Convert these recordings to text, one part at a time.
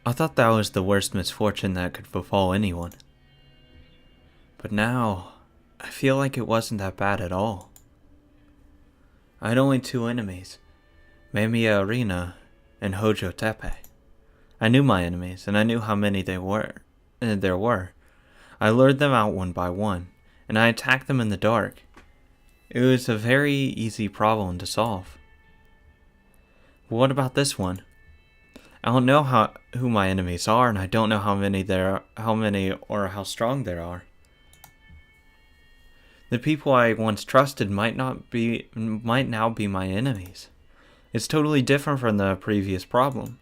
I thought that was the worst misfortune that could befall anyone. But now, I feel like it wasn't that bad at all. I had only two enemies, Mamiya Arena and Hojo Tepe. I knew my enemies, and I knew how many there were. I lured them out one by one, and I attacked them in the dark. It was a very easy problem to solve. But what about this one? I don't know who my enemies are, and I don't know how many or how strong there are. The people I once trusted might now be my enemies. It's totally different from the previous problem.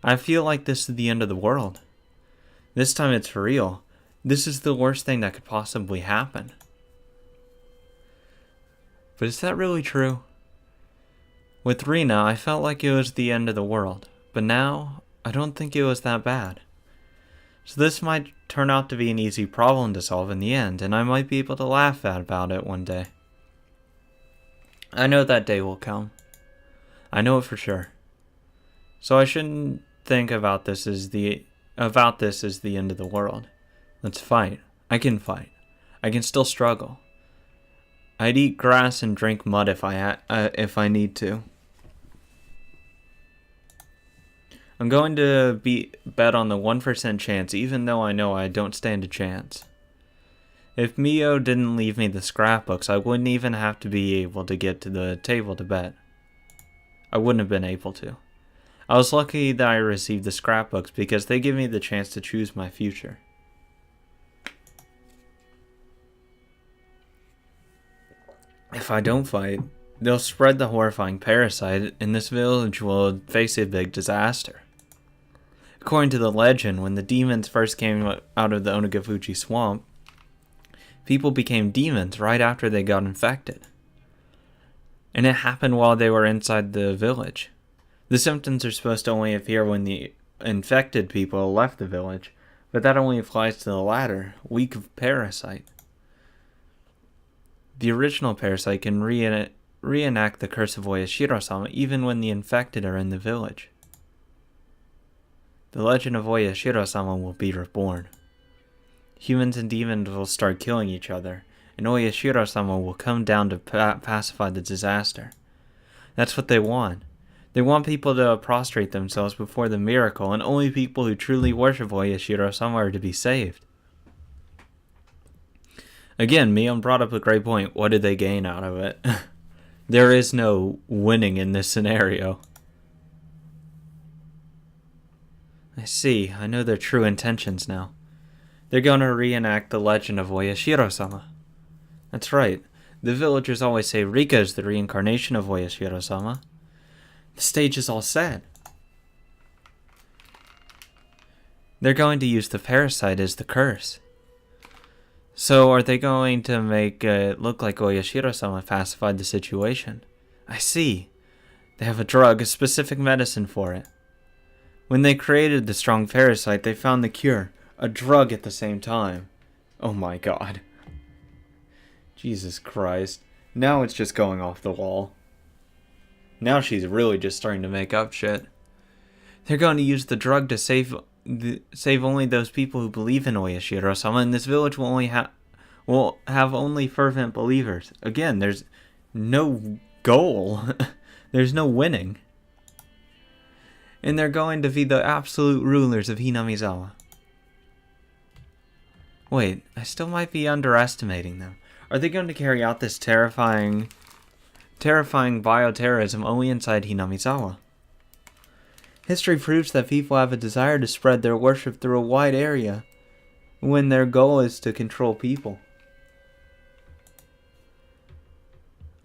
I feel like this is the end of the world. This time it's for real. This is the worst thing that could possibly happen. But is that really true? With Rina, I felt like it was the end of the world. But now, I don't think it was that bad. So this might turn out to be an easy problem to solve in the end, and I might be able to laugh about it one day. I know that day will come. I know it for sure. So I shouldn't think about this as the end of the world. Let's fight. I can fight. I can still struggle. I'd eat grass and drink mud if I need to. I'm going to bet on the 1% chance, even though I know I don't stand a chance. If Mio didn't leave me the scrapbooks, I wouldn't even have to be able to get to the table to bet. I wouldn't have been able to. I was lucky that I received the scrapbooks because they give me the chance to choose my future. If I don't fight, they'll spread the horrifying parasite and this village will face a big disaster. According to the legend, when the demons first came out of the Onagafuji swamp, people became demons right after they got infected. And it happened while they were inside the village. The symptoms are supposed to only appear when the infected people left the village, but that only applies to the latter, weak parasite. The original parasite can reenact the curse of Oyashiro-sama even when the infected are in the village. The legend of Oyashiro-sama will be reborn. Humans and demons will start killing each other, and Oyashiro-sama will come down to pacify the disaster. That's what they want. They want people to prostrate themselves before the miracle, and only people who truly worship Oyashiro-sama are to be saved. Again, Mion brought up a great point. What did they gain out of it? There is no winning in this scenario. I see. I know their true intentions now. They're going to reenact the legend of Oyashiro-sama. That's right. The villagers always say Rika is the reincarnation of Oyashiro-sama. The stage is all set. They're going to use the parasite as the curse. So are they going to make it look like Oyashiro-sama pacified the situation? I see. They have a drug, a specific medicine for it. When they created the strong parasite, they found the cure, a drug at the same time. Oh my god. Jesus Christ. Now it's just going off the wall. Now she's really just starting to make up shit. They're going to use the drug to save only those people who believe in Oyashiro-sama, and this village will have only fervent believers. Again, there's no goal. There's no winning. And they're going to be the absolute rulers of Hinamizawa. Wait, I still might be underestimating them. Are they going to carry out this terrifying bioterrorism only inside Hinamizawa? History proves that people have a desire to spread their worship through a wide area when their goal is to control people.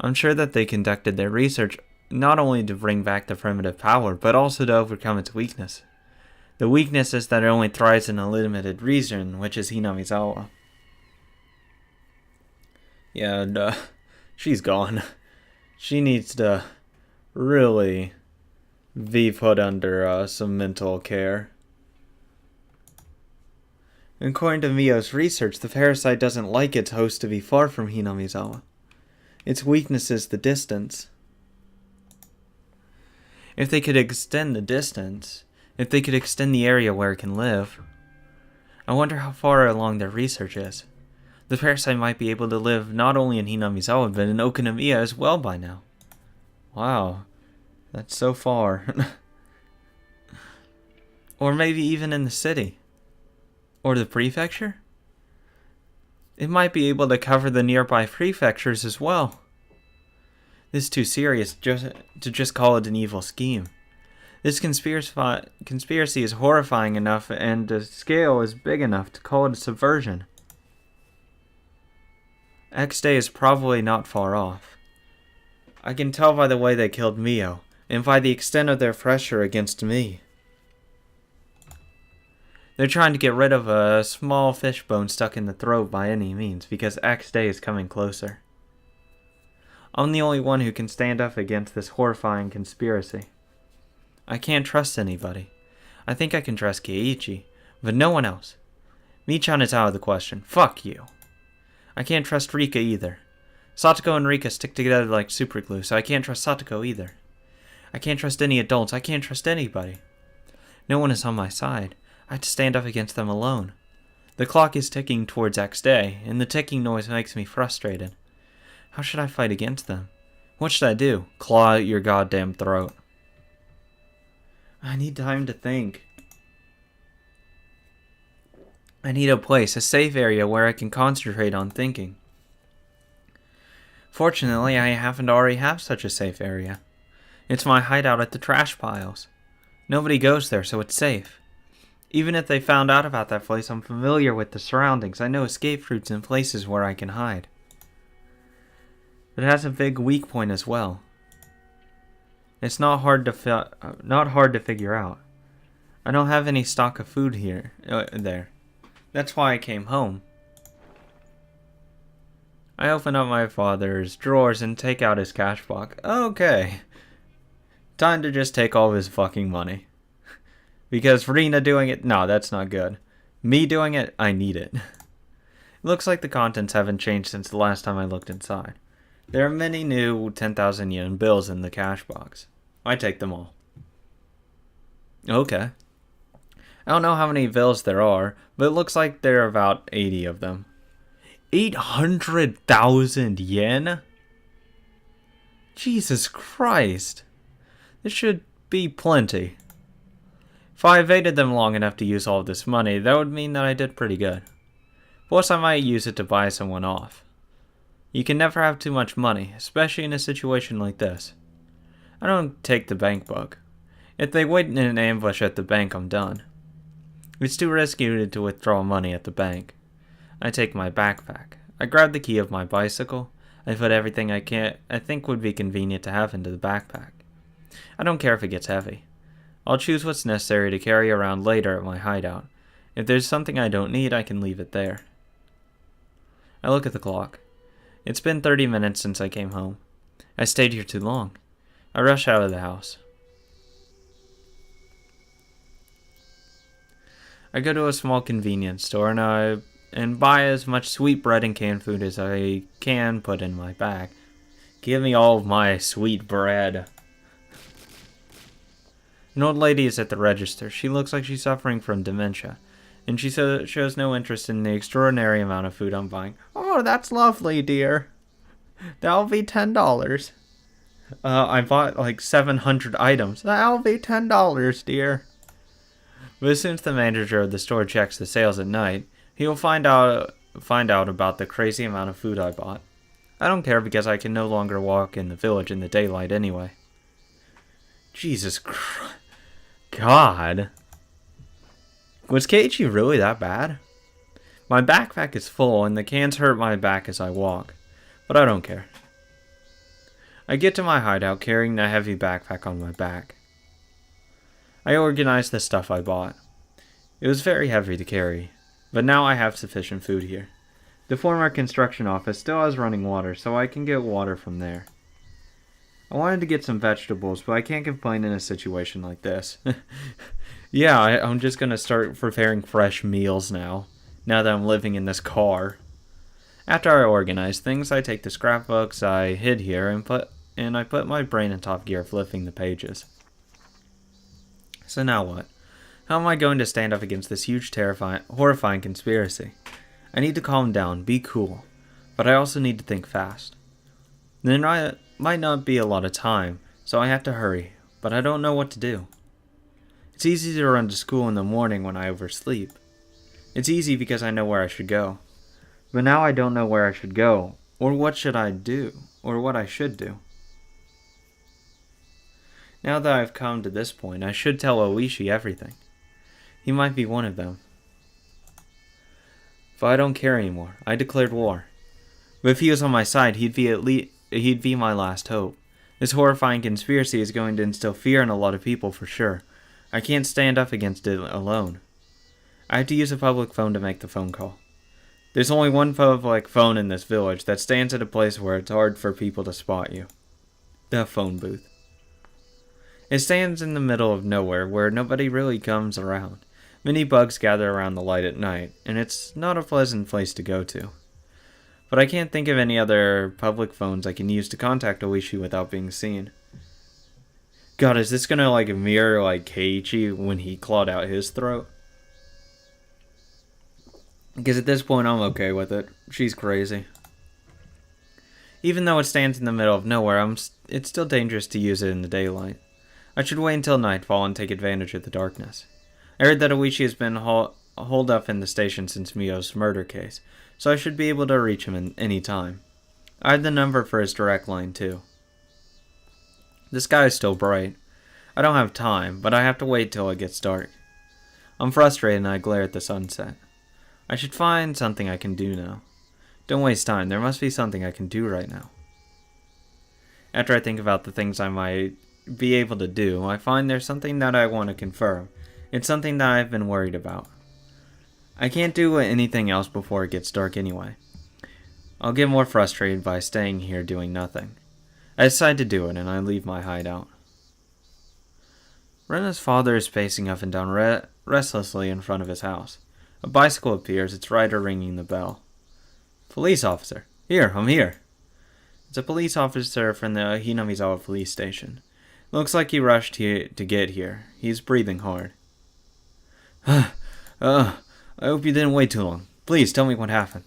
I'm sure that they conducted their research not only to bring back the primitive power, but also to overcome its weakness. The weakness is that it only thrives in a limited region, which is Hinamizawa. Yeah, and she's gone. She needs to really be put under some mental care. According to Mio's research, the parasite doesn't like its host to be far from Hinamizawa. Its weakness is the distance. If they could extend the distance, If they could extend the area where it can live. I wonder how far along their research is. The parasite might be able to live not only in Hinamizawa, but in Okinomiya as well by now. Wow. That's so far. Or maybe even in the city. Or the prefecture? It might be able to cover the nearby prefectures as well. This is too serious to just call it an evil scheme. This conspiracy is horrifying enough, and the scale is big enough to call it a subversion. X-Day is probably not far off. I can tell by the way they killed Mio, and by the extent of their pressure against me. They're trying to get rid of a small fishbone stuck in the throat by any means, because X-Day is coming closer. I'm the only one who can stand up against this horrifying conspiracy. I can't trust anybody. I think I can trust Keiichi, but no one else. Michan is out of the question. Fuck you. I can't trust Rika either. Satoko and Rika stick together like superglue, so I can't trust Satoko either. I can't trust any adults. I can't trust anybody. No one is on my side. I have to stand up against them alone. The clock is ticking towards X-Day, and the ticking noise makes me frustrated. How should I fight against them? What should I do? Claw out your goddamn throat. I need time to think. I need a place, a safe area where I can concentrate on thinking. Fortunately, I happen to already have such a safe area. It's my hideout at the trash piles. Nobody goes there, so it's safe. Even if they found out about that place, I'm familiar with the surroundings. I know escape routes and places where I can hide. It has a big weak point as well. It's not hard to figure out. I don't have any stock of food there. That's why I came home. I open up my father's drawers and take out his cash box. Okay. Time to just take all of his fucking money. Because Rina doing it, no, that's not good. Me doing it, I need it. It looks like the contents haven't changed since the last time I looked inside. There are many new 10,000 yen bills in the cash box. I take them all. Okay. I don't know how many bills there are, but it looks like there are about 80 of them. 800,000 yen? Jesus Christ. This should be plenty. If I evaded them long enough to use all of this money, that would mean that I did pretty good. Plus, I might use it to buy someone off. You can never have too much money, especially in a situation like this. I don't take the bank book. If they wait in an ambush at the bank, I'm done. It's too risky to withdraw money at the bank. I take my backpack. I grab the key of my bicycle. I put everything I think would be convenient to have into the backpack. I don't care if it gets heavy. I'll choose what's necessary to carry around later at my hideout. If there's something I don't need, I can leave it there. I look at the clock. It's been 30 minutes since I came home. I stayed here too long. I rush out of the house. I go to a small convenience store and buy as much sweet bread and canned food as I can put in my bag. Give me all of my sweet bread. An old lady is at the register. She looks like she's suffering from dementia, and she shows no interest in the extraordinary amount of food I'm buying. Oh, that's lovely, dear. That'll be $10. I bought like 700 items. That'll be $10, dear. But as soon as the manager of the store checks the sales at night, he'll find out about the crazy amount of food I bought. I don't care because I can no longer walk in the village in the daylight anyway. Jesus Christ. God. Was Keiichi really that bad? My backpack is full and the cans hurt my back as I walk, but I don't care. I get to my hideout carrying the heavy backpack on my back. I organize the stuff I bought. It was very heavy to carry, but now I have sufficient food here. The former construction office still has running water, so I can get water from there. I wanted to get some vegetables, but I can't complain in a situation like this. Yeah, I'm just going to start preparing fresh meals now that I'm living in this car. After I organize things, I take the scrapbooks I hid here and I put my brain in top gear flipping the pages. So now what? How am I going to stand up against this huge, horrifying conspiracy? I need to calm down, be cool, but I also need to think fast. There might not be a lot of time, so I have to hurry, but I don't know what to do. It's easy to run to school in the morning when I oversleep. It's easy because I know where I should go. But now I don't know where I should go, or what should I do, or what I should do. Now that I've come to this point, I should tell Oishi everything. He might be one of them. But I don't care anymore. I declared war. But if he was on my side, he'd be my last hope. This horrifying conspiracy is going to instill fear in a lot of people for sure. I can't stand up against it alone. I have to use a public phone to make the phone call. There's only one public phone in this village that stands at a place where it's hard for people to spot you. The phone booth. It stands in the middle of nowhere where nobody really comes around. Many bugs gather around the light at night, and it's not a pleasant place to go to. But I can't think of any other public phones I can use to contact Oishi without being seen. God, is this gonna mirror Keiichi when he clawed out his throat? Because at this point I'm okay with it. She's crazy. Even though it stands in the middle of nowhere, it's still dangerous to use it in the daylight. I should wait until nightfall and take advantage of the darkness. I heard that Oishi has been holed up in the station since Mio's murder case, so I should be able to reach him in any time. I have the number for his direct line too. The sky is still bright. I don't have time, but I have to wait till it gets dark. I'm frustrated and I glare at the sunset. I should find something I can do now. Don't waste time, there must be something I can do right now. After I think about the things I might be able to do, I find there's something that I want to confirm. It's something that I've been worried about. I can't do anything else before it gets dark anyway. I'll get more frustrated by staying here doing nothing. I decide to do it and I leave my hideout. Rena's father is pacing up and down restlessly in front of his house. A bicycle appears, its rider ringing the bell. Police officer. Here, I'm here. It's a police officer from the Hinamizawa police station. Looks like he rushed here to get here. He's breathing hard. I hope you didn't wait too long. Please tell me what happened.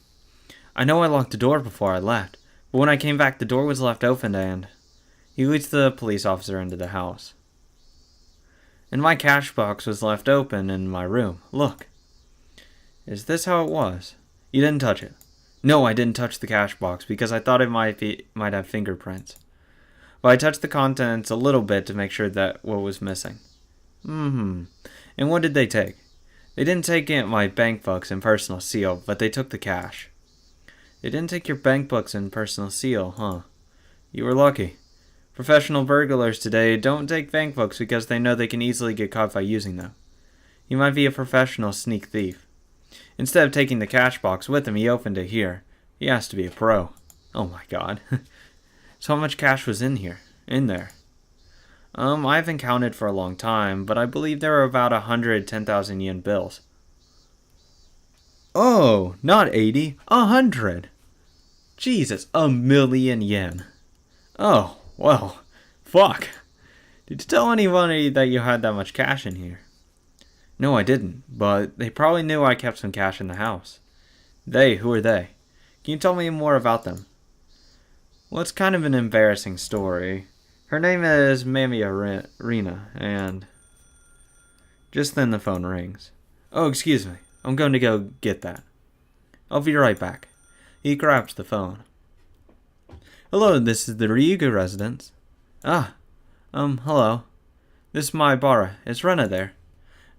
I know I locked the door before I left, but when I came back the door was left open and... He leads the police officer into the house. And my cash box was left open in my room. Look. Is this how it was? You didn't touch it. No, I didn't touch the cash box because I thought it might have fingerprints. But I touched the contents a little bit to make sure that what was missing. And what did they take? They didn't take my bank books and personal seal, but they took the cash. They didn't take your bank books and personal seal, huh? You were lucky. Professional burglars today don't take bank books because they know they can easily get caught by using them. He might be a professional sneak thief. Instead of taking the cash box with him, he opened it here. He has to be a pro. Oh my god. So how much cash was in there? I haven't counted for a long time, but I believe there were about 110,000 yen bills. Oh, not 80, 100. Jesus, 1,000,000 yen. Oh, well, fuck. Did you tell anybody that you had that much cash in here? No, I didn't, but they probably knew I kept some cash in the house. Who are they? Can you tell me more about them? Well, it's kind of an embarrassing story. Her name is Mami Arena, and... Just then the phone rings. Oh, excuse me. I'm going to go get that. I'll be right back. He grabs the phone. Hello, this is the Ryugu residence. Hello. This is Maibara. Is Rena there?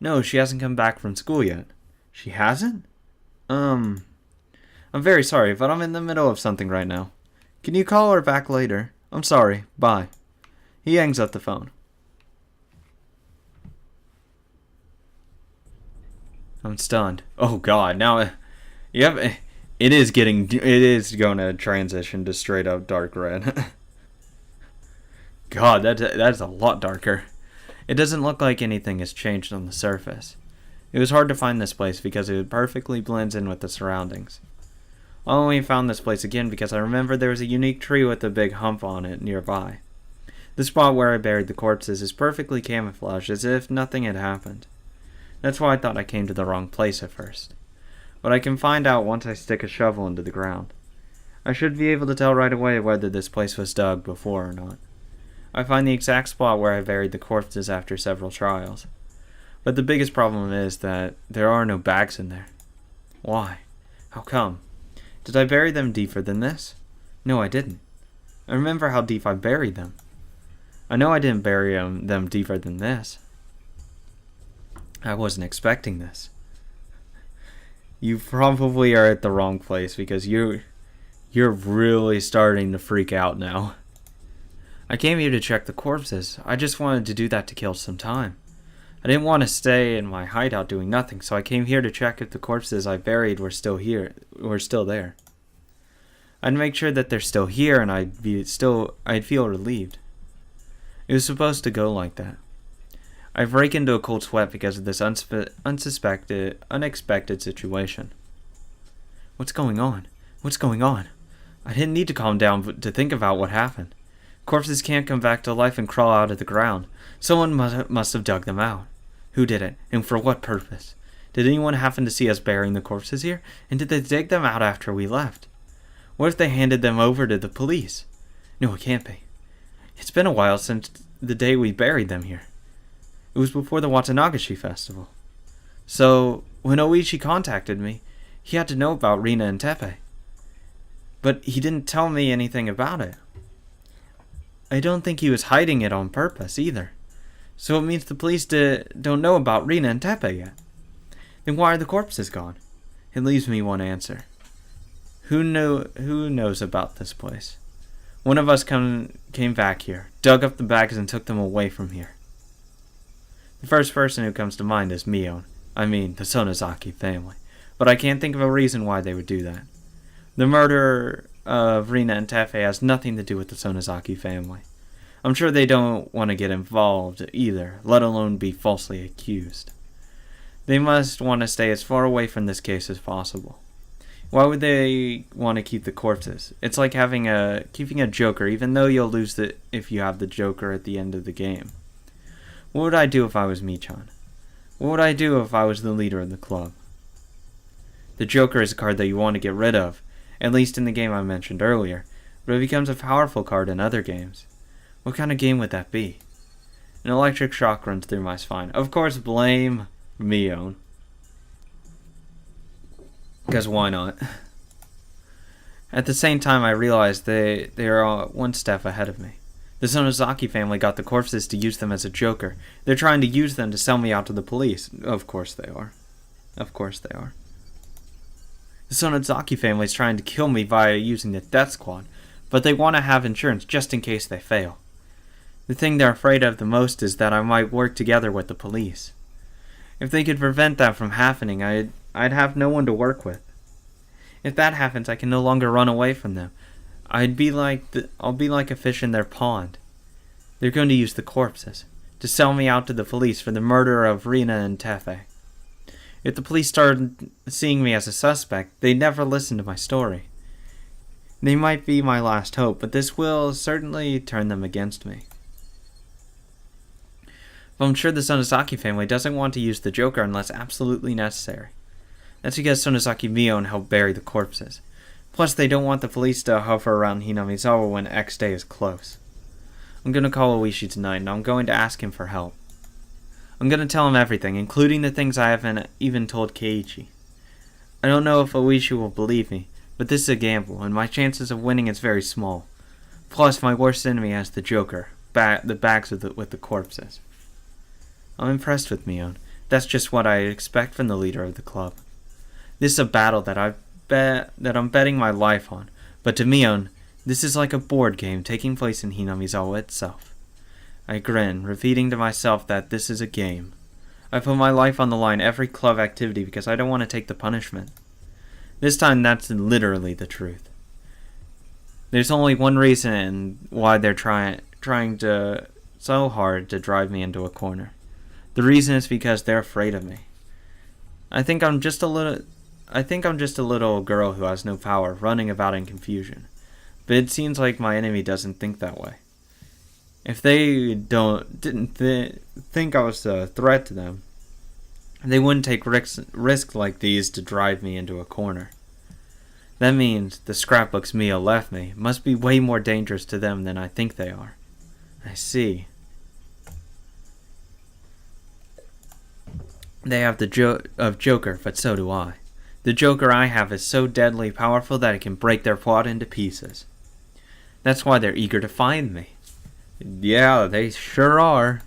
No, she hasn't come back from school yet. She hasn't? I'm very sorry, but I'm in the middle of something right now. Can you call her back later? I'm sorry. Bye. He hangs up the phone. I'm stunned. Oh god, now... Yep, it is going to transition to straight up dark red. God, that's a lot darker. It doesn't look like anything has changed on the surface. It was hard to find this place because it perfectly blends in with the surroundings. I only found this place again because I remembered there was a unique tree with a big hump on it nearby. The spot where I buried the corpses is perfectly camouflaged as if nothing had happened. That's why I thought I came to the wrong place at first. But I can find out once I stick a shovel into the ground. I should be able to tell right away whether this place was dug before or not. I find the exact spot where I buried the corpses after several trials. But the biggest problem is that there are no bags in there. Why? How come? Did I bury them deeper than this? No, I didn't. I remember how deep I buried them. I know I didn't bury them deeper than this. I wasn't expecting this. You probably are at the wrong place because you're really starting to freak out now. I came here to check the corpses. I just wanted to do that to kill some time. I didn't want to stay in my hideout doing nothing, so I came here to check if the corpses I buried were still there. I'd make sure that they're still here, and I'd feel relieved. It was supposed to go like that. I break into a cold sweat because of this unexpected situation. What's going on? What's going on? I didn't need to calm down to think about what happened. Corpses can't come back to life and crawl out of the ground. Someone must have dug them out. Who did it, and for what purpose? Did anyone happen to see us burying the corpses here? And did they dig them out after we left? What if they handed them over to the police? No, it can't be. It's been a while since the day we buried them here. It was before the Watanagashi festival. So, when Oishi contacted me, he had to know about Rina and Tepe. But he didn't tell me anything about it. I don't think he was hiding it on purpose either. So it means the police don't know about Rina and Tepe yet. Then why are the corpses gone? It leaves me one answer. Who knows about this place? One of us came back here, dug up the bags and took them away from here. The first person who comes to mind is Mion. I mean, the Sonozaki family. But I can't think of a reason why they would do that. The murder of Rina and Tepe has nothing to do with the Sonozaki family. I'm sure they don't want to get involved either, let alone be falsely accused. They must want to stay as far away from this case as possible. Why would they want to keep the corpses? It's like keeping a joker, even though you'll lose if you have the joker at the end of the game. What would I do if I was Michan? What would I do if I was the leader of the club? The joker is a card that you want to get rid of, at least in the game I mentioned earlier, but it becomes a powerful card in other games. What kind of game would that be? An electric shock runs through my spine. Of course, blame Mion. Because why not? At the same time, I realized they are one step ahead of me. The Sonozaki family got the corpses to use them as a joker. They're trying to use them to sell me out to the police. Of course they are. Of course they are. The Sonozaki family is trying to kill me via using the death squad, but they want to have insurance just in case they fail. The thing they're afraid of the most is that I might work together with the police. If they could prevent that from happening, I'd have no one to work with. If that happens, I can no longer run away from them. I'll be like a fish in their pond. They're going to use the corpses to sell me out to the police for the murder of Rina and Tefe. If the police started seeing me as a suspect, they'd never listen to my story. They might be my last hope, but this will certainly turn them against me. But I'm sure the Sonozaki family doesn't want to use the Joker unless absolutely necessary. That's because Sonozaki Mion helped bury the corpses. Plus, they don't want the police to hover around Hinamizawa when X Day is close. I'm going to call Oishi tonight, and I'm going to ask him for help. I'm going to tell him everything, including the things I haven't even told Keiichi. I don't know if Oishi will believe me, but this is a gamble, and my chances of winning is very small. Plus, my worst enemy has the Joker, the bags with the corpses. I'm impressed with Mion. That's just what I expect from the leader of the club. This is a battle that I'm betting my life on, but to Mion, this is like a board game taking place in Hinamizawa itself. I grin, repeating to myself that this is a game. I put my life on the line every club activity because I don't want to take the punishment. This time that's literally the truth. There's only one reason why they're trying so hard to drive me into a corner. The reason is because they're afraid of me. I think I'm just a little girl who has no power, running about in confusion. But it seems like my enemy doesn't think that way. If they didn't think I was a threat to them, They wouldn't take risks like these to drive me into a corner. That means the scrapbooks Mio left me must be way more dangerous to them than I think they are. I see. They have the Joker, but so do I. The Joker I have is so deadly powerful that it can break their plot into pieces. That's why they're eager to find me. Yeah, they sure are.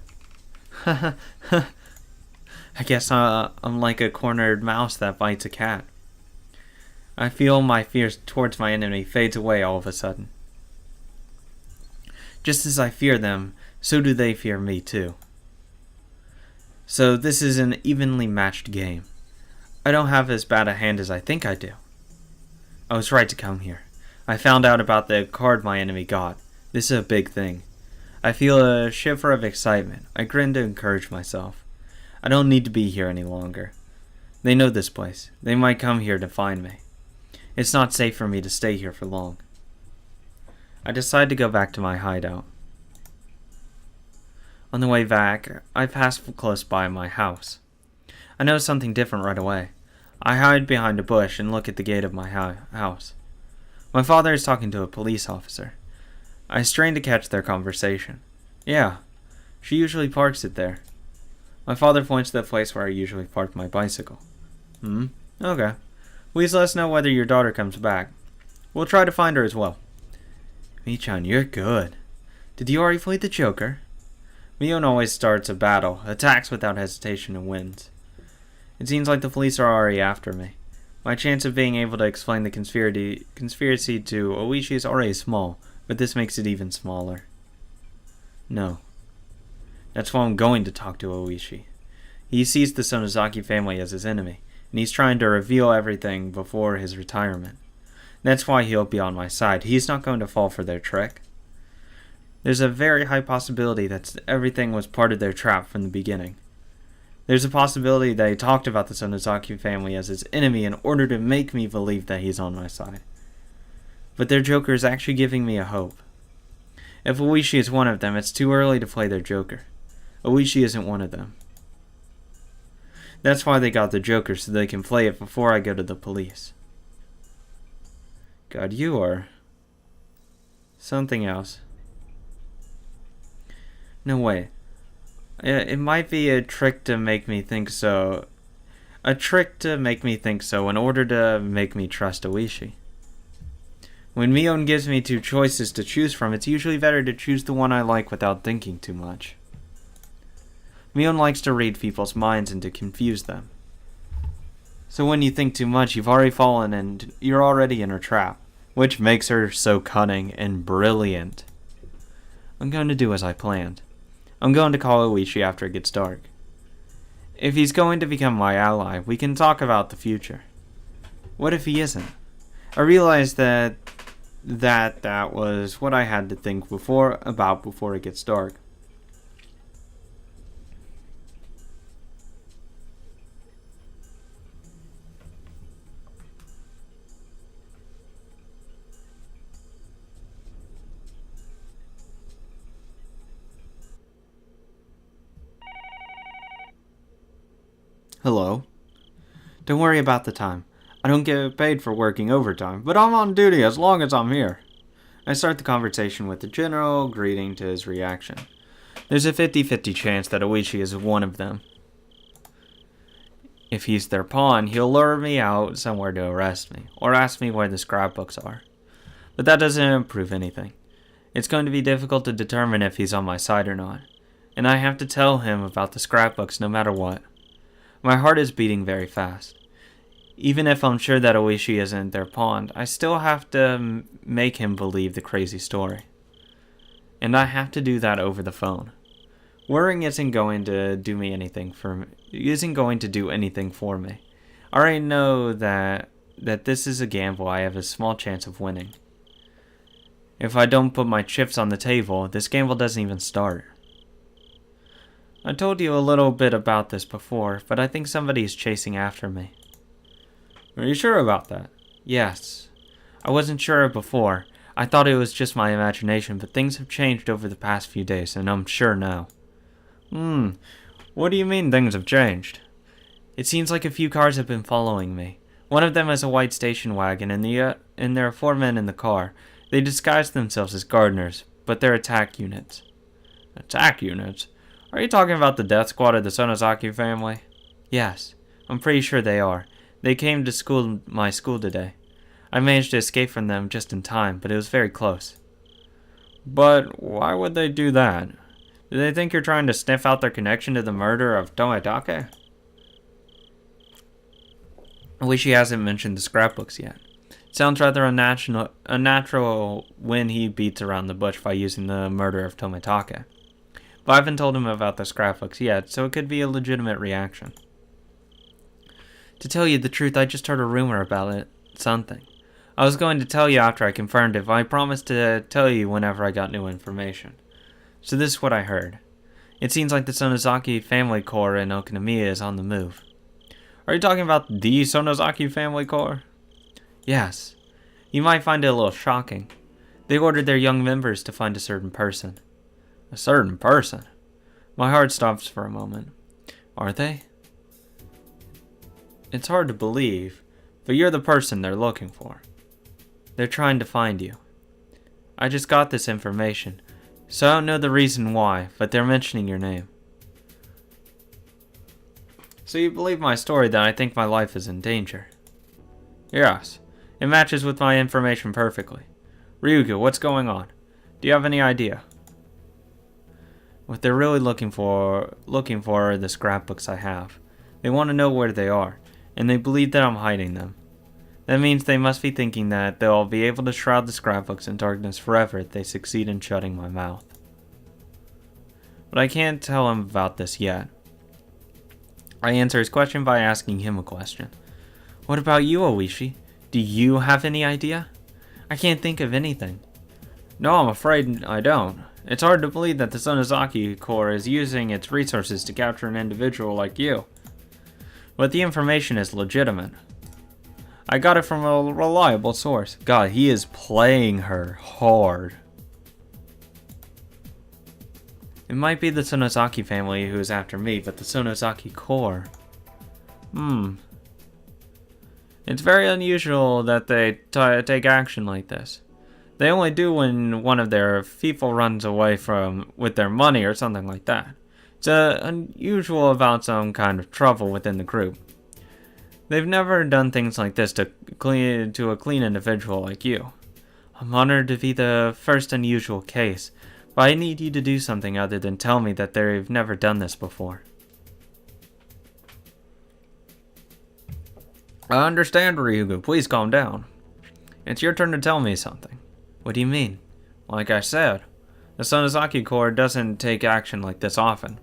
I guess I'm like a cornered mouse that bites a cat. I feel my fears towards my enemy fades away all of a sudden. Just as I fear them, so do they fear me too. So this is an evenly matched game. I don't have as bad a hand as I think I do. I was right to come here. I found out about the card my enemy got. This is a big thing. I feel a shiver of excitement. I grin to encourage myself. I don't need to be here any longer. They know this place. They might come here to find me. It's not safe for me to stay here for long. I decide to go back to my hideout. On the way back, I pass close by my house. I notice something different right away. I hide behind a bush and look at the gate of my house. My father is talking to a police officer. I strain to catch their conversation. Yeah, she usually parks it there. My father points to the place where I usually park my bicycle. Okay. Please let us know whether your daughter comes back. We'll try to find her as well. Michan, you're good. Did you already play the Joker? Mion always starts a battle, attacks without hesitation, and wins. It seems like the police are already after me. My chance of being able to explain the conspiracy to Oishi is already small, but this makes it even smaller. No. That's why I'm going to talk to Oishi. He sees the Sonozaki family as his enemy, and he's trying to reveal everything before his retirement. That's why he'll be on my side. He's not going to fall for their trick. There's a very high possibility that everything was part of their trap from the beginning. There's a possibility that he talked about the Sonozaki family as his enemy in order to make me believe that he's on my side. But their Joker is actually giving me a hope. If Oishi is one of them, it's too early to play their Joker. Oishi isn't one of them. That's why they got the Joker, so they can play it before I go to the police. God, you are something else. No way. It might be a trick to make me think so. A trick to make me think so in order to make me trust Oishi. When Mion gives me two choices to choose from, it's usually better to choose the one I like without thinking too much. Mion likes to read people's minds and to confuse them. So when you think too much, you've already fallen and you're already in her trap, which makes her so cunning and brilliant. I'm going to do as I planned. I'm going to call Oishi after it gets dark. If he's going to become my ally, we can talk about the future. What if he isn't? I realized that was what I had to think before it gets dark. Hello? Don't worry about the time. I don't get paid for working overtime, but I'm on duty as long as I'm here. I start the conversation with a general greeting to his reaction. There's a 50-50 chance that Oishi is one of them. If he's their pawn, he'll lure me out somewhere to arrest me, or ask me where the scrapbooks are. But that doesn't improve anything. It's going to be difficult to determine if he's on my side or not, and I have to tell him about the scrapbooks no matter what. My heart is beating very fast. Even if I'm sure that Oishi isn't their pawn, I still have to make him believe the crazy story. And I have to do that over the phone. Worrying isn't going to do anything for me. I already know that this is a gamble I have a small chance of winning. If I don't put my chips on the table, this gamble doesn't even start. I told you a little bit about this before, but I think somebody is chasing after me. Are you sure about that? Yes. I wasn't sure before. I thought it was just my imagination, but things have changed over the past few days, and I'm sure now. What do you mean things have changed? It seems like a few cars have been following me. One of them is a white station wagon, and there are 4 men in the car. They disguise themselves as gardeners, but they're attack units. Attack units? Are you talking about the death squad of the Sonozaki family? Yes, I'm pretty sure they are. They came to my school today. I managed to escape from them just in time, but it was very close. But why would they do that? Do they think you're trying to sniff out their connection to the murder of Tomoetake? I wish he hasn't mentioned the scrapbooks yet. It sounds rather unnatural when he beats around the bush by using the murder of Tomoetake. But I haven't told him about the scrapbooks yet, so it could be a legitimate reaction. To tell you the truth, I just heard a rumor about it. Something. I was going to tell you after I confirmed it, but I promised to tell you whenever I got new information. So this is what I heard. It seems like the Sonozaki family core in Okinomiya is on the move. Are you talking about the Sonozaki family core? Yes. You might find it a little shocking. They ordered their young members to find a certain person. A certain person? My heart stops for a moment. Are they? It's hard to believe, but you're the person they're looking for. They're trying to find you. I just got this information, so I don't know the reason why, but they're mentioning your name. So you believe my story that I think my life is in danger? Yes, it matches with my information perfectly. Ryugu, what's going on? Do you have any idea? What they're really looking for are the scrapbooks I have. They want to know where they are, and they believe that I'm hiding them. That means they must be thinking that they'll be able to shroud the scrapbooks in darkness forever if they succeed in shutting my mouth. But I can't tell him about this yet. I answer his question by asking him a question. What about you, Oishi? Do you have any idea? I can't think of anything. No, I'm afraid I don't. It's hard to believe that the Sonozaki Corps is using its resources to capture an individual like you. But the information is legitimate. I got it from a reliable source. God, he is playing her hard. It might be the Sonozaki family who is after me, but the Sonozaki Corps. It's very unusual that they take action like this. They only do when one of their people runs away with their money or something like that. It's unusual about some kind of trouble within the group. They've never done things like this to a clean individual like you. I'm honored to be the first unusual case, but I need you to do something other than tell me that they've never done this before. I understand, Ryugu. Please calm down. It's your turn to tell me something. What do you mean? Like I said, the Sonozaki Corps doesn't take action like this often.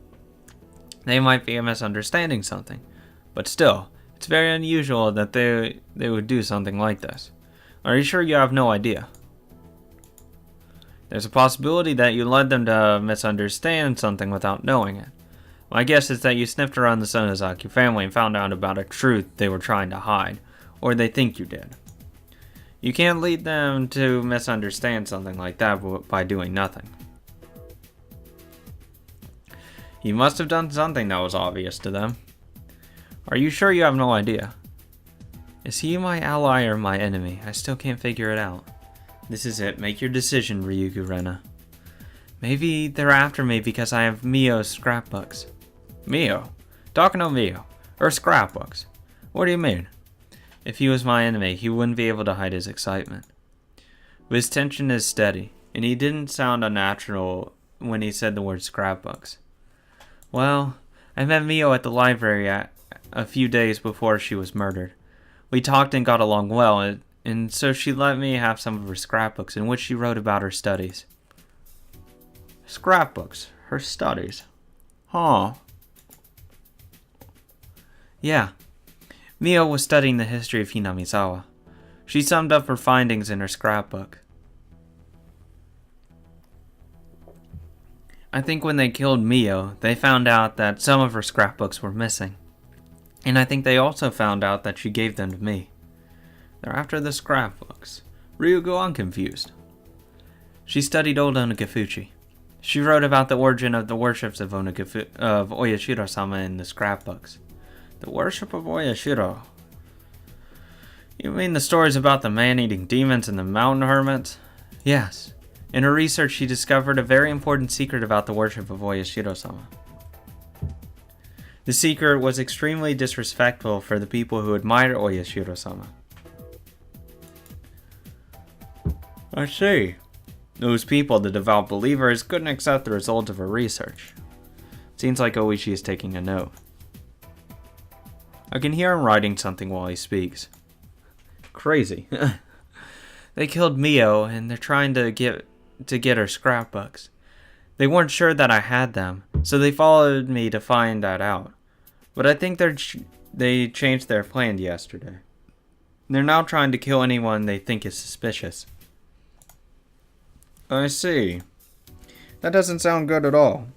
They might be misunderstanding something, but still, it's very unusual that they would do something like this. Are you sure you have no idea? There's a possibility that you led them to misunderstand something without knowing it. My guess is that you sniffed around the Sonozaki family and found out about a truth they were trying to hide, or they think you did. You can't lead them to misunderstand something like that by doing nothing. You must have done something that was obvious to them. Are you sure you have no idea? Is he my ally or my enemy? I still can't figure it out. This is it. Make your decision, Ryugu Rena. Maybe they're after me because I have Mio's scrapbooks. Mio? Takano Mio? Or scrapbooks? What do you mean? If he was my enemy, he wouldn't be able to hide his excitement. But his tension is steady, and he didn't sound unnatural when he said the word scrapbooks. Well, I met Mio at the library a few days before she was murdered. We talked and got along well, and so she let me have some of her scrapbooks in which she wrote about her studies. Scrapbooks? Her studies? Huh. Yeah. Mio was studying the history of Hinamizawa. She summed up her findings in her scrapbook. I think when they killed Mio, they found out that some of her scrapbooks were missing. And I think they also found out that she gave them to me. They're after the scrapbooks. Ryugu, I'm confused. She studied old Onagafuchi. She wrote about the origin of the worships of Oyashiro-sama in the scrapbooks. The worship of Oyashiro. You mean the stories about the man-eating demons and the mountain hermits? Yes. In her research, she discovered a very important secret about the worship of Oyashiro-sama. The secret was extremely disrespectful for the people who admired Oyashiro-sama. I see. Those people, the devout believers, couldn't accept the results of her research. Seems like Oishi is taking a note. I can hear him writing something while he speaks. Crazy. They killed Mio, and they're trying to get her scrapbooks. They weren't sure that I had them, so they followed me to find that out. But I think they changed their plan yesterday. They're now trying to kill anyone they think is suspicious. I see. That doesn't sound good at all.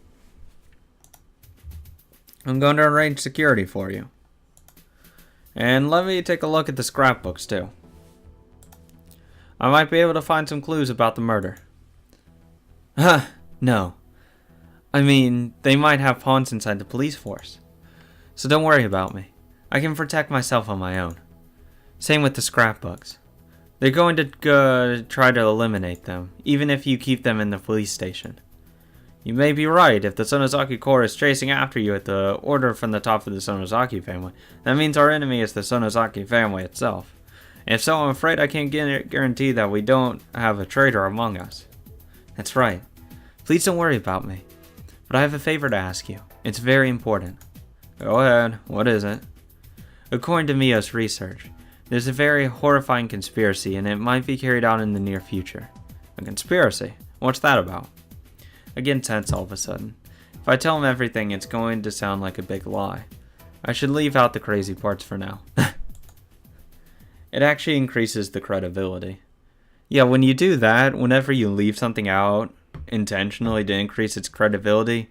I'm going to arrange security for you. And let me take a look at the scrapbooks too. I might be able to find some clues about the murder. Huh, no. I mean, they might have pawns inside the police force. So don't worry about me. I can protect myself on my own. Same with the scrapbooks. They're going to try to eliminate them, even if you keep them in the police station. You may be right. If the Sonozaki Corps is chasing after you at the order from the top of the Sonozaki family, that means our enemy is the Sonozaki family itself. If so, I'm afraid I can't guarantee that we don't have a traitor among us. That's right. Please don't worry about me. But I have a favor to ask you. It's very important. Go ahead. What is it? According to Mio's research, there's a very horrifying conspiracy, and it might be carried out in the near future. A conspiracy? What's that about? I get tense all of a sudden. If I tell him everything, it's going to sound like a big lie. I should leave out the crazy parts for now. It actually increases the credibility. Yeah, when you do that, whenever you leave something out intentionally to increase its credibility,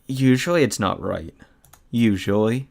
usually it's not right. Usually.